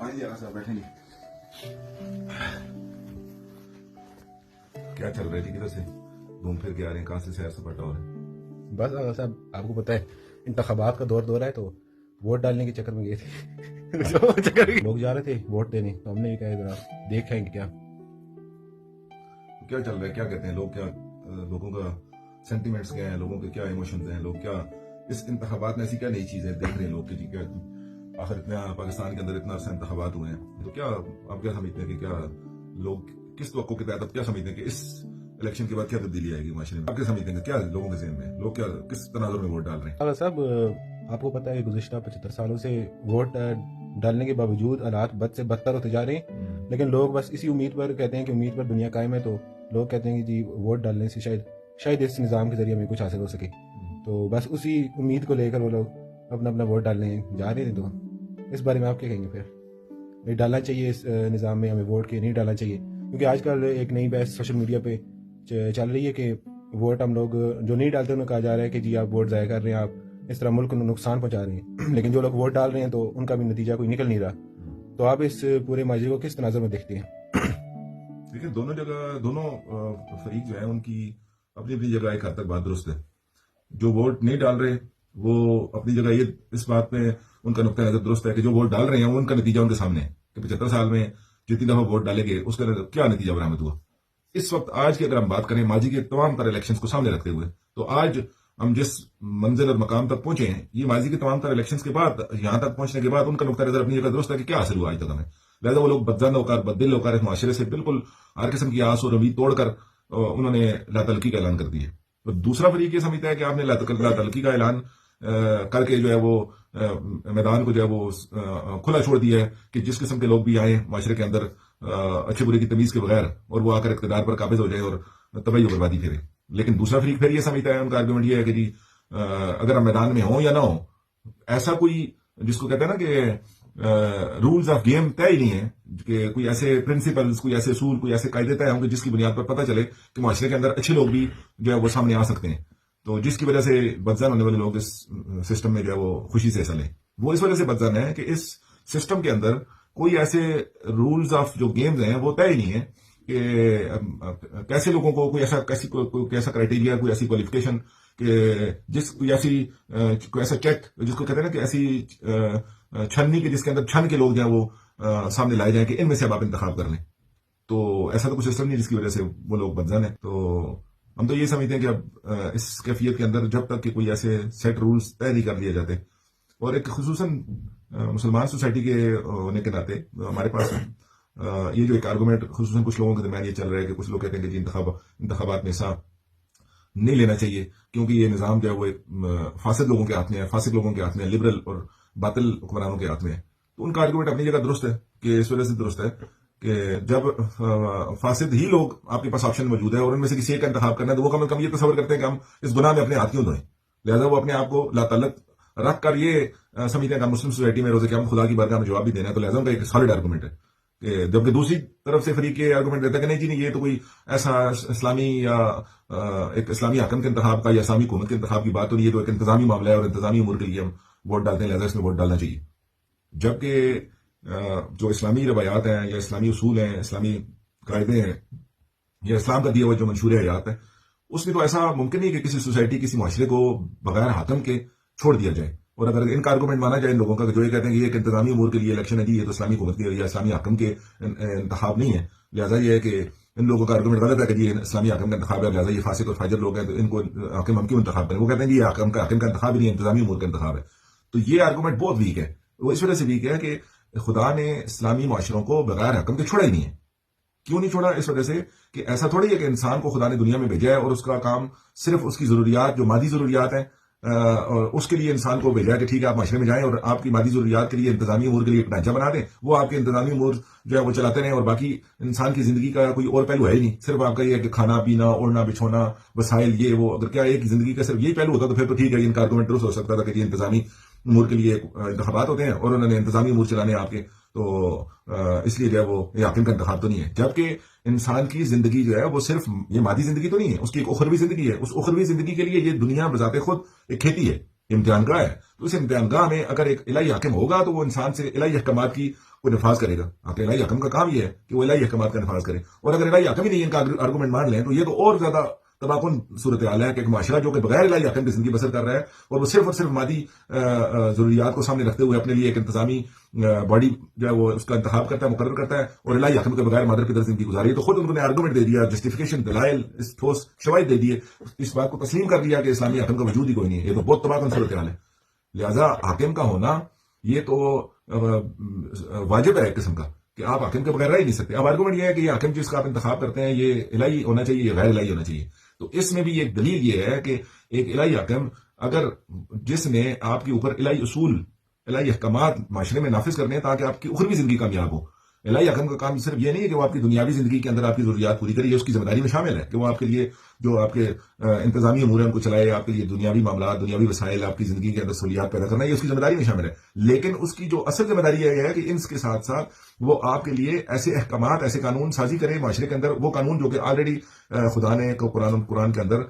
آئیے آقا صاحب بیٹھیں گے. کیا چل رہا ہے جی؟ کدھر سے گھوم پھر کے آ رہے ہیں؟ کہاں سے سیر سپاٹا ہو رہا ہے؟ بس آغا صاحب آپ کو پتہ ہے انتخابات کا دور ہے تو ووٹ ڈالنے کے چکر میں گئے تھے. لوگ جا رہے تھے ووٹ دینے تو ہم نے کہا ذرا دیکھیں کیا کیا چل رہا ہے، کیا کہتے ہیں لوگ، کیا لوگوں کا سینٹیمنٹس کیا ہیں، لوگوں کے کیا ایموشنز ہیں، لوگ کیا اس انتخابات میں ایسی کیا نئی چیزیں دیکھ رہے ہیں لوگ کہ جی کیا آخر اتنا پاکستان کے اندر اتنا عرصہ انتخابات ہوئے ہیں تو کیا آپ کیا سمجھتے ہیں کہ کیا لوگ کس توقع کے تحت کیا سمجھتے ہیں کہ اس الیکشن کے بعد کیا تبدیلی آئے گی معاشرے میں؟ آپ کیا سمجھتے ہیں کہ کیا لوگوں کے ذہن میں لوگ کیا کس تناظر میں ووٹ ڈال رہے ہیں؟ آغا صاحب آپ کو پتہ ہے گزشتہ 75 سالوں سے ووٹ ڈالنے کے باوجود حالات بد سے بدتر ہوتے جا رہے ہیں، لیکن لوگ بس اسی امید پر کہتے ہیں کہ امید پر دنیا قائم ہے، تو لوگ کہتے ہیں کہ جی ووٹ ڈالنے سے شاید اس نظام کے ذریعے ہمیں کچھ حاصل ہو سکے، تو بس اسی امید کو لے کر وہ لوگ اپنا ووٹ ڈالنے جا رہے ہیں. تو اس بارے میں آپ کیا کہیں گے؟ پھر نہیں ڈالنا چاہیے اس نظام میں ہمیں ووٹ کے؟ نہیں ڈالنا چاہیے کیونکہ آج کل ایک نئی بحث سوشل میڈیا پہ چل رہی ہے کہ ووٹ ہم لوگ جو نہیں ڈالتے انہیں کہا جا رہا ہے کہ جی آپ ووٹ ضائع کر رہے ہیں، آپ اس طرح ملک کو نقصان پہنچا رہے ہیں، لیکن جو لوگ ووٹ ڈال رہے ہیں تو ان کا بھی نتیجہ کوئی نکل نہیں رہا. تو آپ اس پورے ماجرے کو کس تناظر میں دیکھتے ہیں؟ دیکھیں دونوں فریق جو ہیں ان کی اپنی اپنی جگہ ایک حد تک بات درست ہے. جو ووٹ نہیں ڈال رہے وہ اپنی جگہ یہ اس بات میں ان کا نقطہ نظر درست ہے کہ جو ووٹ ڈال رہے ہیں ان کا نتیجہ ان کے سامنے ہے کہ 75 سال میں جتنی دفعہ ووٹ ڈالے گئے اس کا کیا نتیجہ برآمد ہوا. اس وقت آج کی اگر ہم بات کریں ماضی کے تمام تر الیکشنز کو سامنے رکھتے ہوئے تو آج ہم جس منزل اور مقام تک پہنچے ہیں یہ ماضی کے تمام تر الیکشنز کے بعد یہاں تک پہنچنے کے بعد ان کا نقطہ نظر اپنی جگہ درست ہے کہ کیا حاصل ہوا آج تک ہمیں. لہٰذا وہ لوگ بدزن ہو کر بددل ہو کر اس معاشرے سے بالکل ہر قسم کی آس اور امید توڑ کر انہوں نے لا تعلقی کا اعلان کر دیا. دوسرا فریق یہ سمجھتا ہے کہ آپ نے لا تعلقی کا اعلان کر کے جو ہے وہ میدان کو جو ہے وہ کھلا چھوڑ دیا ہے کہ جس قسم کے لوگ بھی آئیں معاشرے کے اندر اچھے برے کی تمیز کے بغیر اور وہ آ کر اقتدار پر قابض ہو جائے اور تباہی و بربادی پھیرے. لیکن دوسرا فریق پھر یہ سمجھتا ہے، ان کا آرگومنٹ یہ ہے کہ جی اگر ہم میدان میں ہوں یا نہ ہوں، ایسا کوئی جس کو کہتے ہیں نا کہ رولز آف گیم طے ہی نہیں ہے کہ کوئی ایسے پرنسپلز، کوئی ایسے اصول، کوئی ایسے قاعدے طے ہوں کہ جس کی بنیاد پر پتہ چلے کہ معاشرے کے اندر اچھے لوگ بھی جو ہے وہ سامنے آ سکتے ہیں. تو جس کی وجہ سے بدزن ہونے والے لوگ اس سسٹم میں جو ہے وہ خوشی سے حصہ لیں. وہ اس وجہ سے بدزن ہے کہ اس سسٹم کے اندر کوئی ایسے رولز آف جو گیمز ہیں وہ طے ہی نہیں ہے کہ کیسے لوگوں کو کوئی ایسا کرائٹیریا، کوئی ایسی کوالیفیکیشن کہ کوئی ایسا چیک جس کو کہتے ہیں نا کہ ایسی چھننی کے جس کے اندر چھن کے لوگ جو ہیں وہ سامنے لائے جائیں کہ ان میں سے اب آپ انتخاب کر لیں. تو ایسا تو کچھ سسٹم نہیں جس کی وجہ سے وہ لوگ بدزن ہیں. تو ہم تو یہ سمجھتے ہیں کہ اب اس کیفیت کے اندر جب تک کہ کوئی ایسے سیٹ رولز طے نہیں کر لیے جاتے، اور ایک خصوصاً مسلمان سوسائٹی کے ہونے کے ناطے ہمارے پاس یہ جو ایک آرگومنٹ خصوصاً کچھ لوگوں کے درمیان یہ چل رہا ہے کہ کچھ لوگ کہتے ہیں کہ جی انتخابات میں حصہ نہیں لینا چاہیے کیونکہ یہ نظام جو ہے وہ فاسد لوگوں کے ہاتھ میں ہے، فاسد لوگوں کے ہاتھ میں ہے، لبرل اور باطل حکمرانوں کے ہاتھ میں ہے. تو ان کا آرگومنٹ اپنی جگہ درست ہے کہ اس وجہ سے درست ہے کہ جب فاسد ہی لوگ آپ کے پاس آپشن موجود ہے اور ان میں سے کسی ایک کا انتخاب کرنا ہے تو وہ کم از کم یہ تصور کرتے ہیں کہ ہم اس گناہ میں اپنے ہاتھ کیوں دھوئیں. لہٰذا وہ اپنے آپ کو لا تعلق رکھ کر یہ سمجھتے ہیں کہ مسلم سوسائٹی میں روز قیامت خدا کی بارگاہ میں جواب بھی دینا ہے. تو لہٰذا ان کا ایک سالڈ آرگومنٹ ہے کہ جبکہ دوسری طرف سے فریق یہ آرگومنٹ دیتا ہے کہ نہیں جی نہیں، یہ تو کوئی ایسا اسلامی یا ایک اسلامی حاکم کے انتخاب کا یا اسلامی حکومت کے انتخاب کی بات تو نہیں، یہ تو ایک انتظامی معاملہ ہے اور انتظامی امور کے لیے ہم ووٹ ڈالتے ہیں، لہٰذا اس میں ووٹ ڈالنا چاہیے. جبکہ جو اسلامی روایات ہیں یا اسلامی اصول ہیں، اسلامی قاعدے ہیں یا اسلام کا دیا ہوا جو منشور حیات ہے، اس میں تو ایسا ممکن نہیں کہ کسی سوسائٹی، کسی معاشرے کو بغیر حاکم کے چھوڑ دیا جائے. اور اگر ان کا آرگومنٹ مانا جائے ان لوگوں کا کہ جو یہ کہتے ہیں کہ یہ ایک انتظامی امور کے لیے الیکشن ہے جی، یہ تو اسلامی حکومت کے یا اسلامی حاکم کے انتخاب نہیں ہے، لہٰذا یہ ہے کہ ان لوگوں کا آرگومنٹ غلط ہے کہ جی اسلامی حاکم کا انتخاب ہے، لہٰذا یہ فاسق اور فاجر لوگ ہیں تو ان کو حاکم ہم کیوں انتخاب کریں. وہ کہتے ہیں جی یہ حاکم کا انتخاب ہی نہیں ہے، انتظامی امور کا انتخاب ہے. تو یہ آرگومنٹ بہت ویک ہے. وہ اس وجہ سے ویک ہے کہ خدا نے اسلامی معاشروں کو بغیر حکم کے چھوڑا ہی نہیں ہے. کیوں نہیں چھوڑا؟ اس وجہ سے کہ ایسا تھوڑی ہے کہ انسان کو خدا نے دنیا میں بھیجا ہے اور اس کا کام صرف اس کی ضروریات جو مادی ضروریات ہیں اور اس کے لیے انسان کو بھیجا ہے کہ ٹھیک ہے آپ معاشرے میں جائیں اور آپ کی مادی ضروریات کے لیے انتظامی امور کے لیے ایک ڈھانچہ بنا دیں، وہ آپ کے انتظامی امور جو ہے وہ چلاتے رہیں اور باقی انسان کی زندگی کا کوئی اور پہلو ہے ہی نہیں. صرف آپ کا یہ ہے کہ کھانا پینا، اوڑھنا بچھونا، وسائل، یہ وہ. اگر کیا ایک زندگی کا صرف یہی پہلو ہوتا تو پھر تو ٹھیک ہے، ان کا آرگومنٹ درست ہو سکتا تھا کہ یہ انتظامی امور کے لیے انتخابات ہوتے ہیں اور انہوں نے انتظامی امور چلانے آپ کے، تو اس لیے جو ہے وہ یہ حاکم کا انتخاب تو نہیں ہے. جبکہ انسان کی زندگی جو ہے وہ صرف یہ مادی زندگی تو نہیں ہے، اس کی ایک اخروی زندگی ہے. اس اخروی زندگی کے لیے یہ دنیا بذات خود ایک کھیتی ہے. امتحان گاہ ہے. تو اس امتحان گاہ میں اگر ایک الہی حاکم ہوگا تو وہ انسان سے الہی احکامات کی وہ نفاذ کرے گا. آپ کے الہی حاکم کا کام یہ ہے کہ وہ الہی احکامات کا نفاذ کرے, اور اگر الہی حاکم ہی نہیں ان کا آرگومنٹ مان لیں تو یہ تو اور زیادہ تباہ کن صورتحال ہے کہ ایک معاشرہ جو کہ بغیر الہی حاکم کی زندگی بسر کر رہا ہے اور وہ صرف اور صرف مادی ضروریات کو سامنے رکھتے ہوئے اپنے لیے ایک انتظامی باڈی جو ہے وہ اس کا انتخاب کرتا ہے, مقرر کرتا ہے, اور الہی حاکم کے بغیر مادر پدر زندگی گزاری ہے. تو خود انہوں نے آرگومنٹ دے دیا, جسٹیفیکیشن, دلائل, ٹھوس شواہد دے دیے, اس بات کو تسلیم کر دیا کہ اسلامی حاکم کا وجود ہی کوئی نہیں ہے. یہ تو بہت تباہ کن صورتحال ہے. لہذا حاکم کا ہونا یہ تو واجب ہے ایک قسم کا کہ آپ حاکم کے بغیر رہ ہی نہیں سکتے. اب آرگومنٹ یہ ہے کہ یہ حاکم جس کا آپ انتخاب کرتے ہیں یہ الہی ہونا چاہیے, یہ غیر الہی ہونا چاہیے. تو اس میں بھی ایک دلیل یہ ہے کہ ایک الہی حاکم اگر جس نے آپ کے اوپر الہی اصول, الہی احکامات معاشرے میں نافذ کرنے ہیں تاکہ آپ کی اخروی زندگی کامیاب ہو. الہی حاکم کا کام صرف یہ نہیں ہے کہ وہ آپ کی دنیاوی زندگی کے اندر آپ کی ضروریات پوری کرے, یہ اس کی ذمہ داری میں شامل ہے کہ وہ آپ کے لیے جو آپ کے انتظامی امور ہیں ان کو چلائے, آپ کے لیے دنیاوی معاملات, دنیاوی وسائل, آپ کی زندگی کے اندر سہولیات پیدا کرنا, یہ اس کی ذمہ داری میں شامل ہے. لیکن اس کی جو اصل ذمہ داری یہ ہے کہ ان کے ساتھ ساتھ وہ آپ کے لیے ایسے احکامات, ایسے قانون سازی کرے معاشرے کے اندر, وہ قانون جو کہ آلریڈی خدا نے قرآن کے اندر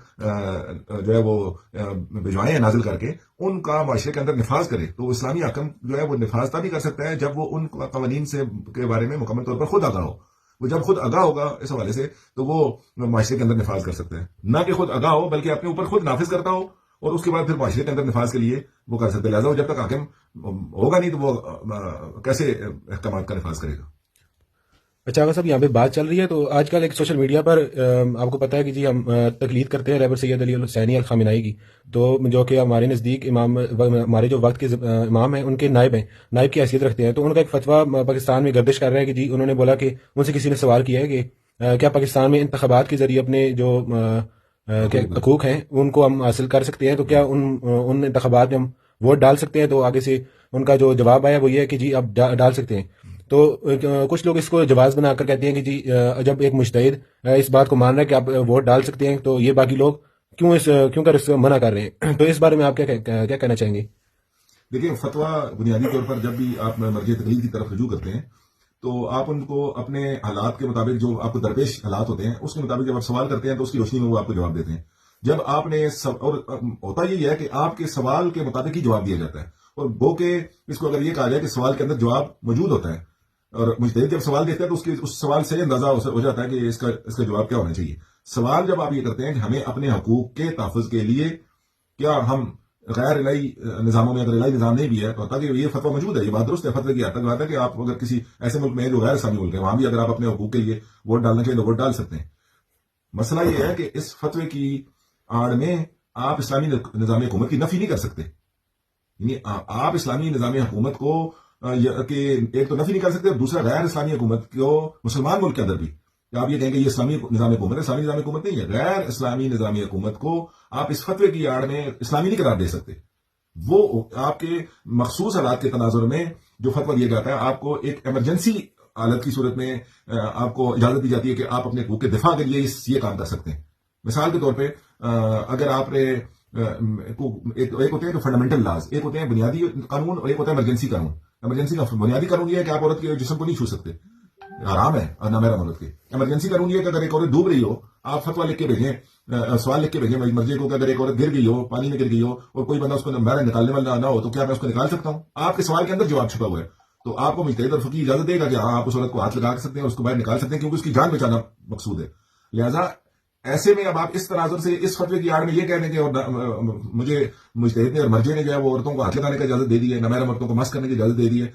جو ہے وہ بھجوائے ہیں نازل کر کے, ان کا معاشرے کے اندر نفاذ کرے. تو اسلامی حاکم جو ہے وہ نفاذ تبھی کر سکتا ہے جب وہ ان قوانین سے کے بارے میں مکمل طور پر خود آگاہ ہو. وہ جب خود آگاہ ہوگا اس حوالے سے تو وہ معاشرے کے اندر نفاذ کر سکتا ہے, نہ کہ خود آگاہ ہو بلکہ اپنے اوپر خود نافذ کرتا ہو اور اس کے بعد پھر معاشرے کے اندر نفاذ کے لیے وہ کر سکتے. لہٰذا وہ جب تک حاکم ہوگا نہیں تو وہ کیسے احکامات کا نفاذ کرے گا. اچھا اگر صاحب یہاں پہ بات چل رہی ہے تو آج کل ایک سوشل میڈیا پر آپ کو پتا ہے کہ جی ہم تقلید کرتے ہیں رہبر سید علی الحسینی الخامنائی کی, تو جو کہ ہمارے نزدیک امام, ہمارے جو وقت کے امام ہیں ان کے نائب ہیں, نائب کی حیثیت رکھتے ہیں. تو ان کا ایک فتویٰ پاکستان میں گردش کر رہا ہے کہ جی انہوں نے بولا کہ ان سے کسی نے سوال کیا ہے کہ کیا پاکستان میں انتخابات کے ذریعے اپنے جو حقوق ہیں ان کو ہم حاصل کر سکتے ہیں, تو کیا ان انتخابات میں ہم ووٹ ڈال سکتے ہیں؟ تو آگے سے ان کا جو جواب آیا وہ یہ ہے کہ جی آپ ڈال سکتے ہیں. تو کچھ لوگ اس کو جواز بنا کر کہتے ہیں کہ جی جب ایک مجتہد اس بات کو مان رہا ہے کہ آپ ووٹ ڈال سکتے ہیں تو یہ باقی لوگ کیوں کر اس کو منع کر رہے ہیں. تو اس بارے میں آپ کیا کہنا چاہیں گے؟ دیکھیں, فتویٰ بنیادی طور پر جب بھی آپ مرجع تقلید کی طرف رجوع کرتے ہیں تو آپ ان کو اپنے حالات کے مطابق, جو آپ کو درپیش حالات ہوتے ہیں اس کے مطابق جب آپ سوال کرتے ہیں تو اس کی روشنی میں وہ آپ کو جواب دیتے ہیں. جب آپ نے اور ہوتا یہ ہے کہ آپ کے سوال کے مطابق ہی جواب دیا جاتا ہے, اور گو کہ اس کو اگر یہ کہا جائے کہ سوال کے اندر جواب موجود ہوتا ہے, اور مجتہد جب سوال دیتا ہے تو اس سوال سے اندازہ ہو جاتا ہے کہ اس کا جواب کیا ہونا چاہیے. سوال جب آپ یہ کرتے ہیں کہ ہمیں اپنے حقوق کے تحفظ کے لیے کیا ہم غیر الہی نظاموں میں, اگر الہی نظام نہیں بھی ہے تو تاکہ یہ فتویٰ موجود ہے, یہ بات درست ہے, فتوے کی حد تک بات ہے کہ آپ اگر کسی ایسے ملک میں جو غیر اسلامی ملک ہے وہاں بھی اگر آپ اپنے حقوق کے لیے ووٹ ڈالنا چاہیے تو ووٹ ڈال سکتے ہیں. مسئلہ یہ ہے کہ اس فتوے کی آڑ میں آپ اسلامی نظام حکومت کی نفی نہیں کر سکتے. یعنی آپ اسلامی نظام حکومت کو کہ ایک تو نفی نہیں کر سکتے, اور دوسرا غیر اسلامی حکومت کو مسلمان ملک کے اندر بھی آپ یہ کہیں کہ یہ اسلامی نظام حکومت ہے, اسلامی نظام حکومت نہیں ہے. غیر اسلامی نظام حکومت کو آپ اس فتوے کی آڑ میں اسلامی نہیں قرار دے سکتے. وہ آپ کے مخصوص حالات کے تناظر میں جو فتویٰ دیا جاتا ہے, آپ کو ایک ایمرجنسی حالت کی صورت میں آپ کو اجازت دی جاتی ہے کہ آپ اپنے حقوق کے دفاع کے لیے یہ کام کر سکتے ہیں. مثال کے طور پہ اگر آپ نے ایک ہوتے ہیں فنڈامنٹل لاز, ایک ہوتے ہیں بنیادی قانون, اور ایک ہوتا ہے ایمرجنسی قانون. ایمرجنسی کا بنیادی قانون یہ ہے کہ آپ عورت کے جسم کو نہیں چھو سکتے, حرام ہے اور نامیرا عورت کے. ایمرجنسی قانون یہ ہے کہ اگر ایک عورت ڈوب رہی ہو, آپ فتویٰ لکھ کے بھیجیں, سوال لکھ کے بھیجیں مرجع کو کہ اگر ایک عورت گر گئی ہو, پانی میں گر گئی ہو, اور کوئی بندہ اس کو باہر نکالنے والا نہ ہو تو کیا میں اس کو نکال سکتا ہوں؟ آپ کے سوال کے اندر جواب چھپا ہوا ہے. تو آپ کو مجتہد اور فقیہ اجازت دے گا کہ ہاں آپ اس عورت کو ہاتھ لگا سکتے ہیں اور اس کو باہر نکال سکتے ہیں, کیونکہ اس کی جان بچانا مقصود ہے. لہٰذا ایسے میں اب آپ اس تناظر سے اس فتوے کی آڑ میں یہ کہنے کے, اور مجھے مجتہد نے اور مرجع نے جو ہے وہ عورتوں کو ہاتھ لگانے کی اجازت دے دی ہے, نامیرا عورتوں کو مس کرنے کی اجازت دے دی ہے,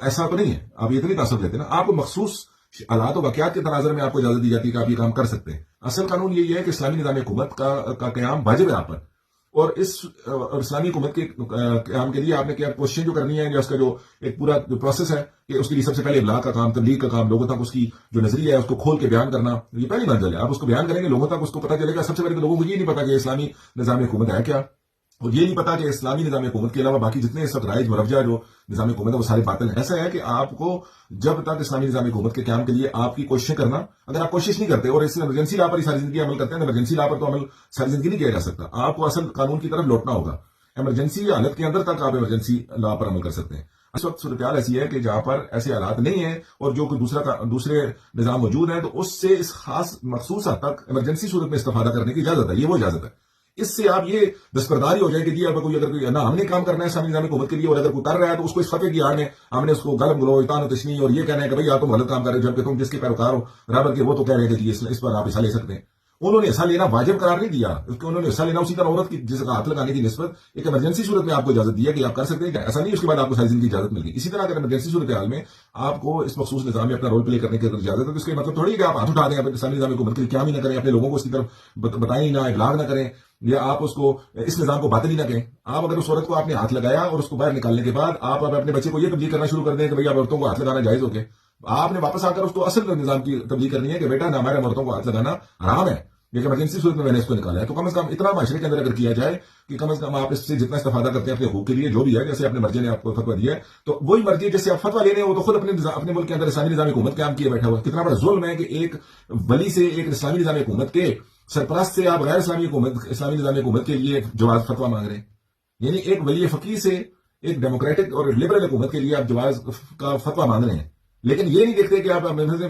ایسا تو نہیں ہے. آپ یہ تو نہیں تاثر لیتے نا, آپ کو مخصوص حالات و واقعات کے تناظر میں آپ کو اجازت دی جاتی ہے کہ آپ یہ کام کر سکتے ہیں. اصل قانون یہی ہے کہ اسلامی نظام حکومت کا قیام واجب ہے آپ پر, اور اسلامی حکومت کے قیام کے لیے آپ نے کیا کوششیں جو کرنی ہے, یا اس کا جو ایک پورا جو پروسیس ہے کہ اس کے لیے سب سے پہلے ابلاغ کا کام, تبلیغ کا کام, لوگوں تک اس کی جو نظریہ ہے اس کو کھول کے بیان کرنا, یہ پہلی منزل ہے. آپ اس کو بیان کریں گے لوگوں تک اس کو پتہ چلے گا. سب سے پہلے تو لوگوں کو یہ نہیں پتا کہ اسلامی نظام حکومت ہے کیا, اور یہ نہیں پتا کہ اسلامی نظام حکومت کے علاوہ باقی جتنے اس وقت رائج مروجہ جو نظام حکومت ہے وہ سارے باطل ہیں. ایسا ہے کہ آپ کو جب تک اسلامی نظام حکومت کے قیام کے لیے آپ کی کوششیں کرنا, اگر آپ کوشش نہیں کرتے اور اس ایمرجنسی لا پر ہی ساری زندگی عمل کرتے ہیں, ایمرجنسی لا پر تو عمل ساری زندگی نہیں کیا جا سکتا. آپ کو اصل قانون کی طرف لوٹنا ہوگا. ایمرجنسی حالت کے اندر تک آپ ایمرجنسی لا پر عمل کر سکتے ہیں. اس وقت صورتحال ایسی ہے کہ جہاں پر ایسے حالات نہیں ہیں اور جو کوئی دوسرے نظام موجود ہیں, تو اس سے اس خاص مخصوص حد تک ایمرجنسی صورت میں استفادہ کرنے کی اجازت ہے. یہ وہ اجازت ہے. اس سے آپ یہ دستبرداری ہو جائے کہ جی اب اگر کوئی نہ ہم نے کام کرنا ہے اسلامی نظام حکومت کے لیے، اور اگر کوئی کر رہا ہے تو اس کو اس فتوے کی آڑ میں ہم نے اس کو غلط گلو اطان و تشنیع اور یہ کہنا ہے کہ بھائی آپ تو غلط کام کر رہے ہیں، جبکہ تم جس کے پیروکار ہو برابر کے وہ تو کہہ رہے ہیں کہ جی اس پر آپ حصہ لے سکتے ہیں. انہوں نے حصہ لینا واجب قرار نہیں دیا، انہوں نے حصہ لینا اسی طرح عورت کی جس کا ہاتھ لگانے کی نسبت ایک ایمرجنسی صورت میں آپ کو اجازت دیا کہ آپ کر سکتے ہیں، ایسا نہیں اس کے بعد آپ کو ساری زندگی اجازت مل گئی. اسی طرح اگر ایمرجنسی صورتحال میں آپ کو اس مخصوص نظام میں اپنا رول پلے کرنے کی اجازت ہے تو اس کا مطلب تھوڑی ہے کہ آپ ہاتھ اٹھا دیں اسلامی نظام حکومت کے لیے قیام ہی نہ کریں، اپنے لوگوں کو اس کی طرف بتائیں نہ، ابلاغ نہ کریں، یا آپ اس کو اس نظام کو باطل ہی نہ کہیں. آپ اگر اس عورت کو آپ نے ہاتھ لگایا اور اس کو باہر نکالنے کے بعد آپ اپنے بچے کو یہ تبلیغ کرنا شروع کر دیں کہ بھائی اب عورتوں کو ہاتھ لگانا جائز ہو گیا، آپ نے واپس آ کر اس کو اصل نظام کی تبلیغ کرنی ہے کہ بیٹا نہ ہمارے عورتوں کو ہاتھ لگانا حرام ہے، لیکن ایمرجنسی صورت میں نے اس کو نکالا ہے. تو کم از کم اتنا معاشرے کے اندر اگر کیا جائے کہ کم از کم آپ اس سے جتنا استفادہ کرتے ہیں اپنے حقوق کے لیے جو بھی ہے، جیسے اپنے مرضی نے آپ کو فتویٰ دیا ہے تو وہی مرضی جیسے آپ فتویٰ لے رہے ہیں وہ تو خود اپنے ملک کے اندر اسلامی نظام حکومت قیام کیے بیٹھا ہوا ہے. کتنا بڑا ظلم ہے کہ ایک ولی سے، ایک اسلامی نظام حکومت کے سرپرست سے آپ غیر اسلامی نظام حکومت کے لیے جواز فتویٰ مانگ رہے ہیں. یعنی ایک ولی فقیہ سے ایک ڈیموکریٹک اور لبرل حکومت کے لیے آپ جواز کا فتویٰ مانگ رہے ہیں، لیکن یہ نہیں دیکھتے کہ آپ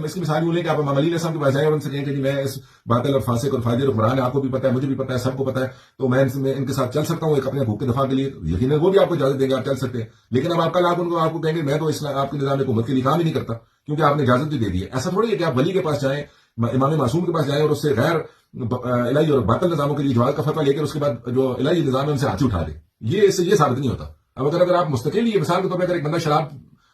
اس کی مثال یوں لیں کہ آپ امام علی علیہ السلام کے پاس جائیں اور ان سے کہیں کہ میں اس باطل اور فاسق اور فاجر اور قرآن آپ کو بھی پتا ہے، مجھے بھی پتا ہے، سب کو پتا ہے، تو میں ان کے ساتھ چل سکتا ہوں ایک اپنے حقوق کے دفاع کے لیے. یقیناً وہ بھی آپ کو اجازت دیں گے، آپ چل سکتے ہیں. لیکن اب آپ کل آپ کو کہیں گے میں تو آپ کے نظام حکومت کے لیے کام ہی نہیں کرتا کیونکہ آپ نے اجازت بھی دے دی ہے. ایسا تھوڑی ہے کہ آپ ولی کے پاس جائیں، امام معصوم کے پاس جائیں اور اس سے غیر الہی اور باطل نظاموں کے لیے جواز کا فتویٰ لے کر اس کے بعد جو الہی نظام ہے ان سے ہاتھ اٹھا دیں. یہ ثابت نہیں ہوتا. اب اگر آپ مستقل ہی مثال کے طور پہ اگر ایک بندہ شراب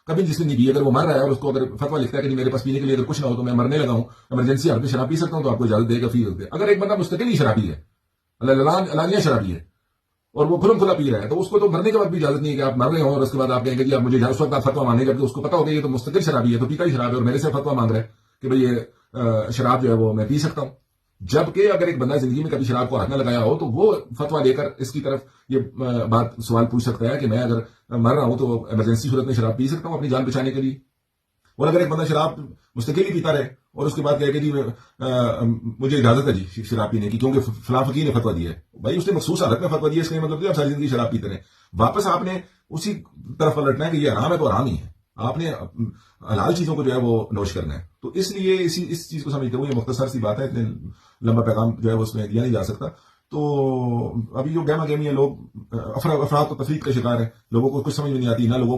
کبھی جس نے نہیں پی، اگر وہ مر رہا ہے اور اس کو اگر فتویٰ لکھتا ہے کہ میرے پاس پینے کے لیے اگر کچھ نہ ہو تو میں مرنے لگا ہوں، ایمرجنسی حالت میں شراب پی سکتا ہوں، تو آپ کو اجازت دے گا فی ہوتے. اگر ایک بندہ مستقل ہی شرابی ہے، علانیہ شرابی ہے اور وہ کھلا پی رہا ہے تو اس کو تو مرنے کے بعد بھی اجازت نہیں ہے کہ آپ مر رہے ہوں اور اس کے بعد آپ کہیں گے جی آپ مجھے اس وقت آپ فتویٰ مانگیں گے، جبکہ اس کو پتا ہوگا یہ تو مستقل شرابی ہے، تو پیتا ہی شراب ہے اور میرے سے فتویٰ مانگ رہا ہے کہ بھئی یہ شراب جو ہے وہ میں پی سکتا ہوں. جبکہ اگر ایک بندہ زندگی میں کبھی شراب کو ہاتھ نہ لگایا ہو تو وہ فتویٰ لے کر اس کی طرف یہ بات سوال پوچھ سکتا ہے کہ میں اگر مر رہا ہوں تو ایمرجنسی صورت میں شراب پی سکتا ہوں اپنی جان بچانے کے لیے. اور اگر ایک بندہ شراب مستقل ہی پیتا رہے اور اس کے بعد کہے کہ جی مجھے اجازت ہے جی شراب پینے کی کیونکہ فلاں فقیر نے فتویٰ دیا ہے، بھائی اس نے مخصوص حالت میں فتویٰ دیا، اس کا مطلب آپ ساری زندگی شراب پیتے رہے. واپس آپ نے اسی طرف پلٹنا ہے کہ یہ حرام ہے تو حرام ہی ہے، آپ نے حلال چیزوں کو جو ہے وہ نوش کرنا ہے. تو اس لیے اس چیز کو سمجھتے ہوئے یہ مختصر سی بات ہے، اتنے لمبا پیغام جو ہے وہ اس میں دیا نہیں جا سکتا. تو ابھی جو گہما گہمی ہے، لوگ افراد و تفریق کا شکار ہے، لوگوں کو کچھ سمجھ میں نہیں آتی، نہ لوگوں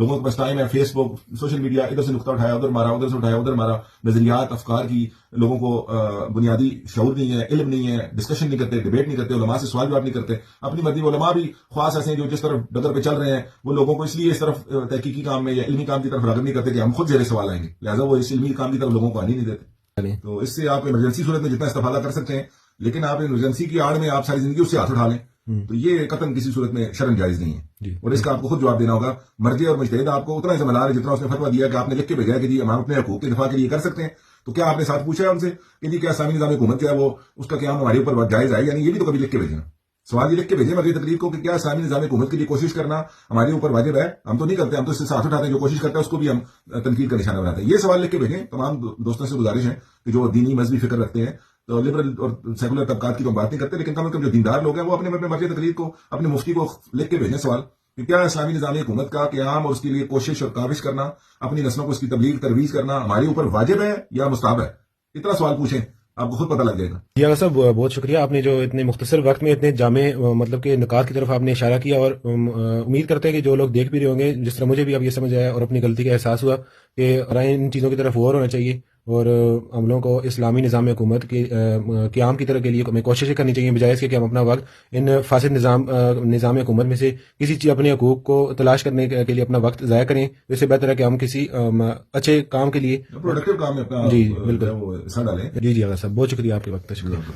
کے پاس ٹائم ہے. فیس بک، سوشل میڈیا، ادھر سے نقطہ اٹھایا ادھر مارا، ادھر سے اٹھایا ادھر مارا، نظریات افکار کی لوگوں کو بنیادی شعور نہیں ہے، علم نہیں ہے، ڈسکشن نہیں کرتے، ڈیبیٹ نہیں کرتے، علماء سے سوال جواب نہیں کرتے. اپنی مرضی علماء بھی خواص ایسے ہیں جو جس طرف ڈگر پہ چل رہے ہیں وہ لوگوں کو اس لیے اس طرف تحقیقی کام میں یا علمی کام کی طرف راغب نہیں کرتے کہ ہم خود زیر سوال آئیں گے، لہٰذا وہ اس علمی کام کی طرف لوگوں کو آنے نہیں دیتے. تو اس سے آپ ایمرجنسی صورت میں جتنا استفادہ کر سکتے ہیں، لیکن آپ ایمرجنسی کی آڑ میں آپ ساری زندگی اس سے ہاتھ اٹھا لیں تو یہ قطعاً کسی صورت میں شرعاً جائز نہیں ہے. اور اس کا آپ کو خود جواب دینا ہوگا. مرجع اور مجتہد آپ کو اتنا ہی ذمہ دار ہے جتنا اس نے فتویٰ دیا کہ آپ نے لکھ کے بھیجا کہ جی ہم اپنے حقوق کے دفاع کے لیے کر سکتے ہیں. تو کیا آپ نے ساتھ پوچھا ہے ان سے کہ جی کیا اسلامی نظام حکومت کیا وہ اس کا قیام ہمارے اوپر جائز ہے؟ یعنی یہ بھی تو کبھی لکھ کے بھیجنا. سوال یہ لکھ کے بھیجیں مرضی تقریر کو کہ کیا اسلامی نظام حکومت کے لیے کوشش کرنا ہمارے اوپر واجب ہے؟ ہم تو نہیں کرتے، ہم تو اس سے ساتھ اٹھاتے ہیں، جو کوشش کرتا ہے اس کو بھی ہم تنقید کا نشانہ بناتے ہیں. یہ سوال لکھ کے بھیجیں. تمام دوستوں سے گزارش ہے کہ جو دینی مذہبی فکر رکھتے ہیں، تو لبرل اور سیکولر طبقات کی تو بات نہیں کرتے، لیکن کم از کم جو دیندار لوگ ہیں وہ اپنے مرضی تقریر کو اپنے مفتی کو لکھ کے بھیجیں سوال کہ کیا اسلامی نظام حکومت کا قیام اور اس کے لیے کوشش اور کاوش کرنا، اپنی نسلوں کو اس کی تبلیغ ترویج کرنا ہمارے اوپر واجب ہے یا مستحب ہے. اتنا سوال پوچھیں، آپ کو خود پتہ لگ جائے گا. جی آغا صاحب بہت شکریہ، آپ نے جو اتنے مختصر وقت میں اتنے جامع مطلب کہ نکات کی طرف آپ نے اشارہ کیا، اور امید کرتے ہیں کہ جو لوگ دیکھ بھی رہے ہوں گے، جس طرح مجھے بھی اب یہ سمجھ آیا اور اپنی غلطی کا احساس ہوا کہ ان چیزوں کی طرف غور ہونا چاہیے اور عملوں کو اسلامی نظام حکومت کے قیام کی طرح کے لیے ہمیں کوششیں کرنی چاہیے، بجائے اس کے کہ ہم اپنا وقت ان فاسد نظام حکومت میں سے کسی چیز اپنے حقوق کو تلاش کرنے کے لیے اپنا وقت ضائع کریں. اس سے بہتر ہے کہ ہم کسی اچھے کام کے لیے پروڈکٹیو کام میں اپنا جی بالکل حصہ ڈالیں. جی آغا صاحب بہت شکریہ آپ کے وقت کا. شکریہ.